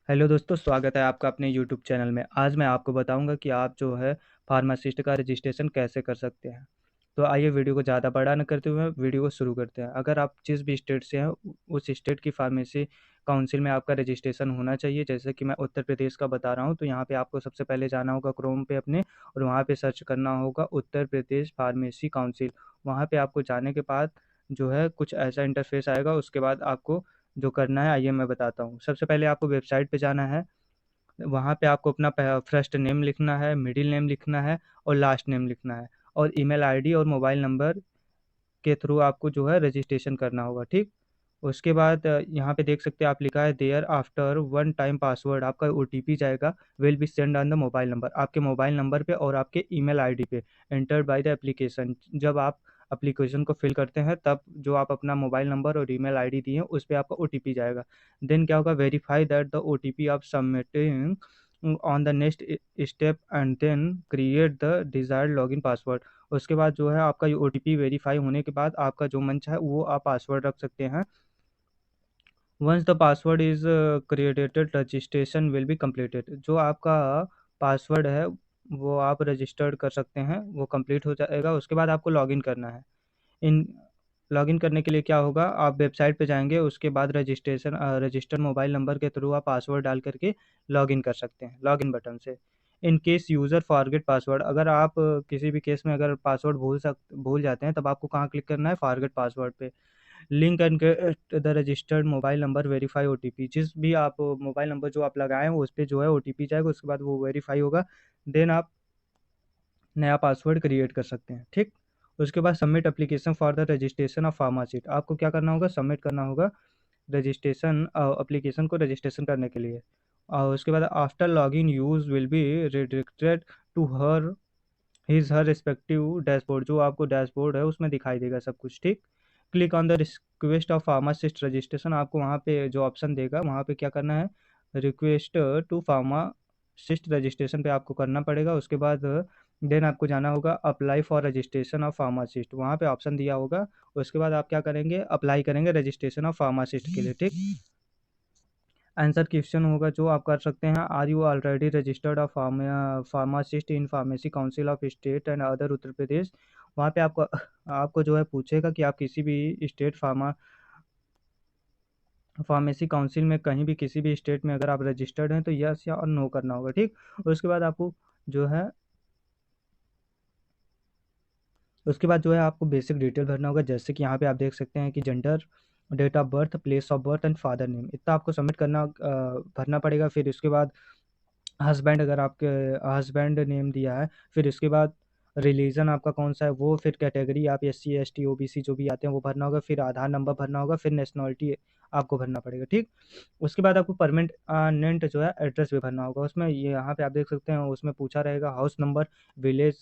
Hello दोस्तों, स्वागत है आपका अपने यूट्यूब चैनल में। आज मैं आपको बताऊंगा कि आप जो है फार्मासिस्ट का रजिस्ट्रेशन कैसे कर सकते हैं। तो आइए वीडियो को ज़्यादा बड़ा न करते हुए वीडियो को शुरू करते हैं। अगर आप जिस भी स्टेट से हैं उस स्टेट की फार्मेसी काउंसिल में आपका रजिस्ट्रेशन होना चाहिए। जैसे कि मैं उत्तर प्रदेश का बता रहा हूँ, तो यहाँ पे आपको सबसे पहले जाना होगा क्रोम पे अपने, और वहाँ पे सर्च करना होगा उत्तर प्रदेश फार्मेसी काउंसिल। वहाँ पे आपको जाने के बाद जो है कुछ ऐसा इंटरफेस आएगा। उसके बाद आपको जो करना है आइए मैं बताता हूँ। सबसे पहले आपको वेबसाइट पे जाना है। वहाँ पे आपको अपना फर्स्ट नेम लिखना है, मिडिल नेम लिखना है और लास्ट नेम लिखना है, और ईमेल आईडी और मोबाइल नंबर के थ्रू आपको जो है रजिस्ट्रेशन करना होगा, ठीक। उसके बाद यहाँ पे देख सकते हैं आप, लिखा है there after one time password, आपका ओटीपी जाएगा, will be send on the mobile number, आपके मोबाइल नंबर पे और आपके ईमेल आईडी पे, एंटर्ड बाय द एप्लीकेशन। जब आप एप्लीकेशन को फिल करते हैं तब जो आप अपना मोबाइल नंबर और ईमेल आईडी दिए हैं उस पे आपका ओटीपी जाएगा। देन क्या होगा, वेरीफाई दैट द ओटीपी आप submitting on the next step and then create the desired login password. उसके बाद जो है आपका ये ओटीपी वेरीफाई होने के बाद आपका जो मन चाहे वो आप पासवर्ड रख सकते हैं। Once the password is created registration will be completed। जो आपका पासवर्ड है वो आप रजिस्टर्ड कर सकते हैं, वो कंप्लीट हो जाएगा। उसके बाद आपको लॉगिन करना है। इन लॉगिन करने के लिए क्या होगा, आप वेबसाइट पे जाएंगे, उसके बाद रजिस्टर मोबाइल नंबर के थ्रू आप पासवर्ड डाल करके लॉगिन कर सकते हैं, लॉगिन बटन से। In case user forget password, अगर आप किसी भी केस में अगर पासवर्ड भूल जाते हैं तब आपको कहाँ क्लिक करना है, फॉरगेट पासवर्ड पे। Link and get the registered mobile number verify OTP, जिस भी आप मोबाइल नंबर जो आप लगाए हैं उस पर जो है ओटीपी जाएगा, उसके बाद वो वेरीफाई होगा। देन आप नया पासवर्ड क्रिएट कर सकते हैं, ठीक। उसके बाद submit application for the registration of pharmacist, आपको क्या करना होगा, सबमिट करना होगा रजिस्ट्रेशन एप्लीकेशन को रजिस्ट्रेशन करने के लिए। और उसके बाद after login use will be redirected to her his her respective dashboard, जो आपको डैशबोर्ड है उसमें दिखाई देगा सब कुछ, ठीक। Click on the request of pharmacist registration, आपको वहाँ पे जो ऑप्शन देगा वहाँ पे क्या करना है, रिक्वेस्ट टू फार्मासिस्ट रजिस्ट्रेशन पे आपको करना पड़ेगा। उसके बाद देन आपको जाना होगा apply for registration of pharmacist, वहाँ पे ऑप्शन दिया होगा। उसके बाद आप क्या करेंगे, अप्लाई करेंगे रजिस्ट्रेशन ऑफ फार्मासिस्ट के लिए, ठीक। आंसर क्वेश्चन होगा जो आप कर सकते हैं, are you already registered of pharmacist in pharmacy council of state and other Uttar Pradesh. वहाँ पे आपको आपको जो है पूछेगा कि आप किसी भी स्टेट फार्मेसी काउंसिल में कहीं भी किसी भी स्टेट में अगर आप रजिस्टर्ड हैं तो यस या और नो करना होगा, ठीक। उसके बाद आपको जो है उसके बाद जो है आपको बेसिक डिटेल भरना होगा। जैसे कि यहाँ पे आप देख सकते हैं कि gender, date of birth, place of birth and father name, इतना आपको सबमिट करना भरना पड़ेगा। फिर उसके बाद हस्बैंड, अगर आपके हस्बैंड नेम दिया है, फिर उसके बाद रिलीजन आपका कौन सा है वो, फिर कैटेगरी आप S C S T O B C जो भी आते हैं वो भरना होगा, फिर आधार नंबर भरना होगा, फिर नेशनलिटी आपको भरना पड़ेगा, ठीक। उसके बाद आपको परमानेंट जो है एड्रेस भी भरना होगा। उसमें ये यहाँ पे आप देख सकते हैं, उसमें पूछा रहेगा हाउस नंबर, विलेज,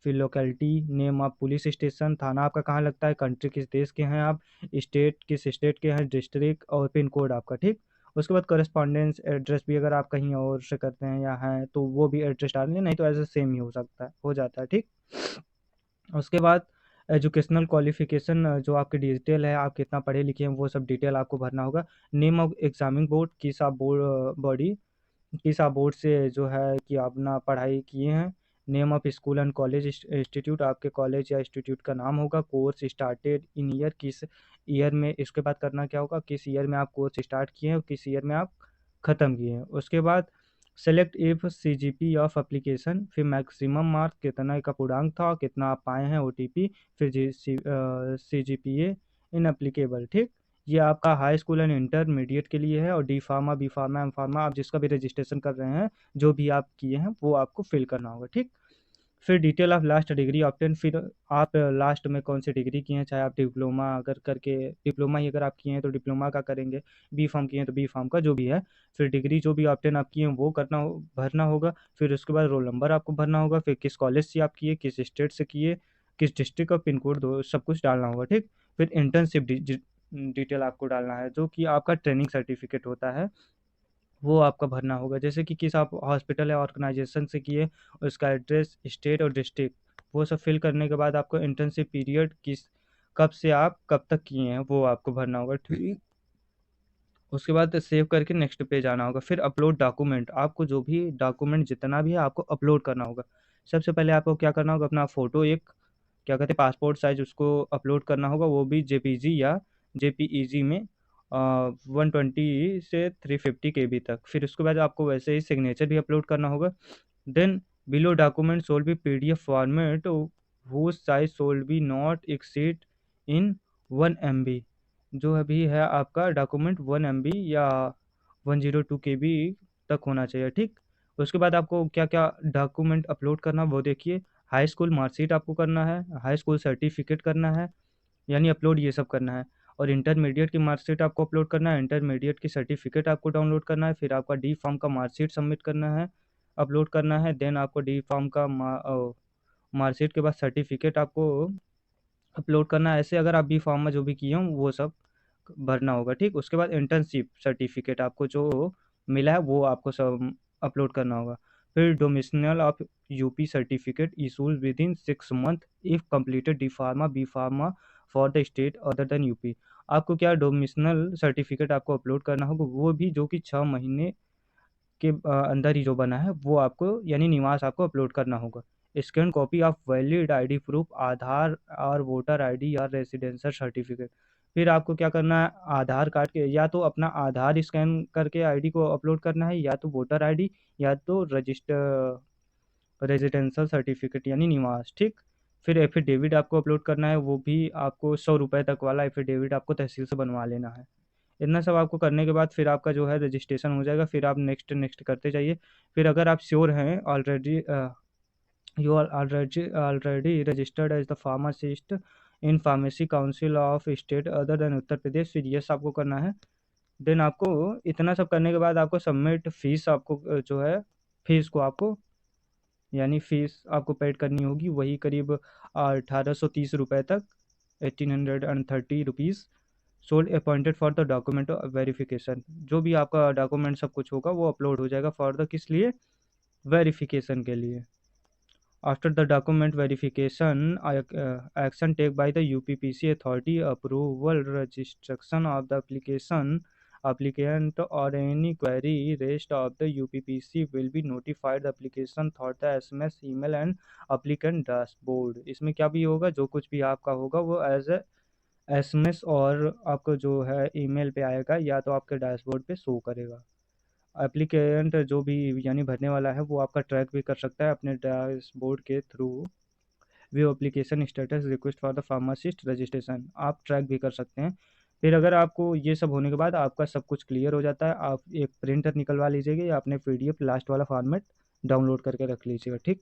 फिर locality name of police station, थाना आपका कहाँ लगता है, कंट्री किस देश के हैं आप, स्टेट किस स्टेट के हैं, डिस्ट्रिक्ट और पिन कोड आपका, ठीक। उसके बाद कॉरेस्पॉन्डेंस एड्रेस भी, अगर आप कहीं और से करते हैं या हैं तो वो भी एड्रेस डाल दें, नहीं तो ऐसे सेम ही हो सकता है, हो जाता है, ठीक। उसके बाद एजुकेशनल क्वालिफिकेशन, जो आपकी डिटेल है, आप कितना पढ़े लिखे हैं वो सब डिटेल आपको भरना होगा। नेम ऑफ एग्जामिंग बोर्ड, किस आप बॉडी किस आप बोर्ड से जो है कि अपना पढ़ाई किए हैं। Name of school and college institute, आपके कॉलेज या इंस्टीट्यूट का नाम होगा। कोर्स स्टार्टेड इन ईयर, किस ईयर में, इसके बाद करना क्या होगा, किस ईयर में आप कोर्स स्टार्ट किए हैं और किस ईयर में आप ख़त्म किए हैं। उसके बाद select if CGP of application, फिर मैक्सिमम मार्क कितना का पूर्णांक था, कितना आप पाए हैं ओटीपी, फिर सीजीपीए इन एप्लीकेबल, ठीक। ये आपका हाई स्कूल एंड इंटरमीडिएट के लिए है। और D pharma, B pharma, M pharma, आप जिसका भी रजिस्ट्रेशन कर रहे हैं, जो भी आप किए हैं वो आपको फिल करना होगा, ठीक। फिर detail of last degree obtained, फिर आप लास्ट में कौन सी डिग्री किए हैं, चाहे आप डिप्लोमा अगर करके, डिप्लोमा ही अगर आप किए हैं तो डिप्लोमा का करेंगे, बी फार्म किए हैं तो बी फार्म का, जो भी है। फिर डिग्री जो भी ऑप्टेन आप किए हैं वो भरना होगा। फिर उसके बाद रोल नंबर आपको भरना होगा, फिर किस कॉलेज से आप किए, किस स्टेट से किए, किस डिस्ट्रिक्ट और पिन कोड, दो सब कुछ डालना होगा, ठीक। फिर इंटर्नशिप डिटेल आपको डालना है, जो कि आपका ट्रेनिंग सर्टिफिकेट होता है वो आपका भरना होगा। जैसे कि किस आप हॉस्पिटल या ऑर्गेनाइजेशन से किए, उसका एड्रेस, स्टेट और डिस्ट्रिक्ट, वो सब फिल करने के बाद आपको इंटर्नशिप पीरियड किस, कब से आप कब तक किए हैं वो आपको भरना होगा, ठीक। उसके बाद सेव करके नेक्स्ट पे जाना होगा। फिर अपलोड डॉक्यूमेंट, आपको जो भी डॉक्यूमेंट जितना भी है आपको अपलोड करना होगा। सबसे पहले आपको क्या करना होगा, अपना फ़ोटो एक क्या कहते हैं पासपोर्ट साइज़ उसको अपलोड करना होगा, वो भी जेपीजी या जेपीईजी में 120 से 350 केबी तक। फिर उसके बाद आपको वैसे ही सिग्नेचर भी अपलोड करना होगा। Then below document should be PDF format whose size should be not exceed in 1 MB। जो अभी है आपका डॉक्यूमेंट 1 MB या 102 KB तक होना चाहिए, ठीक। उसके बाद आपको क्या क्या डॉक्यूमेंट अपलोड करना वो देखिए। हाई स्कूल मार्कशीट आपको करना है, हाई स्कूल सर्टिफिकेट करना है, यानी अपलोड ये सब करना है। और इंटरमीडिएट की मार्कशीट आपको अपलोड करना है, इंटरमीडिएट की सर्टिफिकेट आपको डाउनलोड करना है। फिर आपका डी फार्म का मार्कशीट सबमिट करना है, अपलोड करना है। देन आपको डी फार्म का मार्कशीट के बाद सर्टिफिकेट आपको अपलोड करना है। ऐसे अगर आप बी फार्म में जो भी किए हों वो सब भरना होगा, ठीक। उसके बाद इंटर्नशिप सर्टिफिकेट आपको जो मिला है वो आपको सब अपलोड करना होगा। फिर domicile of UP certificate issues within 6 month if completed D pharma B pharma for the state other than UP. आपको क्या डोमिशनल सर्टिफिकेट आपको अपलोड करना होगा, वो भी जो कि 6 महीने के अंदर ही जो बना है वो आपको यानी निवास आपको अपलोड करना होगा। Scan copy of valid ID proof, Aadhaar और वोटर आईडी या रेजिडेंशियल सर्टिफिकेट। फिर आपको क्या करना है, आधार कार्ड के या तो अपना आधार स्कैन करके आईडी को अपलोड करना है, या तो वोटर आईडी, या तो रेजिडेंशियल सर्टिफिकेट यानी निवास, ठीक। फिर एफिडेविट आपको अपलोड करना है, वो भी आपको 100 रुपये तक वाला एफिडेविट आपको तहसील से बनवा लेना है। इतना सब आपको करने के बाद फिर आपका जो है रजिस्ट्रेशन हो जाएगा। फिर आप नेक्स्ट नेक्स्ट करते जाइए। फिर अगर आप श्योर हैं already you are already registered as the pharmacist in pharmacy council of state other than Uttar Pradesh, फिर यस आपको करना है। देन आपको इतना सब करने के बाद आपको सबमिट फीस आपको जो है फीस को आपको यानी फ़ीस आपको पेड करनी होगी, वही करीब 1830 रुपये तक, 1830 rupees sold appointed for the document verification. जो भी आपका डॉक्यूमेंट सब कुछ होगा वो अपलोड हो जाएगा फॉर द किस लिए, वेरिफिकेशन के लिए। After the document verification action take by the UPPC authority approval registration of the application applicant or any query raised of the UPPC will be notified the application through the SMS email and applicant dashboard। इसमें क्या भी होगा, जो कुछ भी आपका होगा वो एज ए SMS और आपको जो है ईमेल पे आएगा, या तो आपके डैशबोर्ड पे शो करेगा। एप्लीकेंट जो भी यानी भरने वाला है वो आपका ट्रैक भी कर सकता है अपने डैशबोर्ड के through. View application status request for the pharmacist registration आप ट्रैक भी कर सकते हैं। फिर अगर आपको ये सब होने के बाद आपका सब कुछ क्लियर हो जाता है, आप एक प्रिंटर निकलवा लीजिएगा या अपने PDF लास्ट वाला फॉर्मेट डाउनलोड करके रख लीजिएगा, ठीक।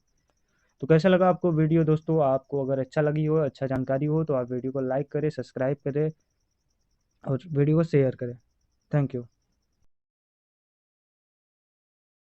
तो कैसा लगा आपको वीडियो दोस्तों, आपको अगर अच्छा लगी हो, अच्छा जानकारी हो तो आप वीडियो को लाइक करें, सब्सक्राइब करें और वीडियो को शेयर करें। Thank you.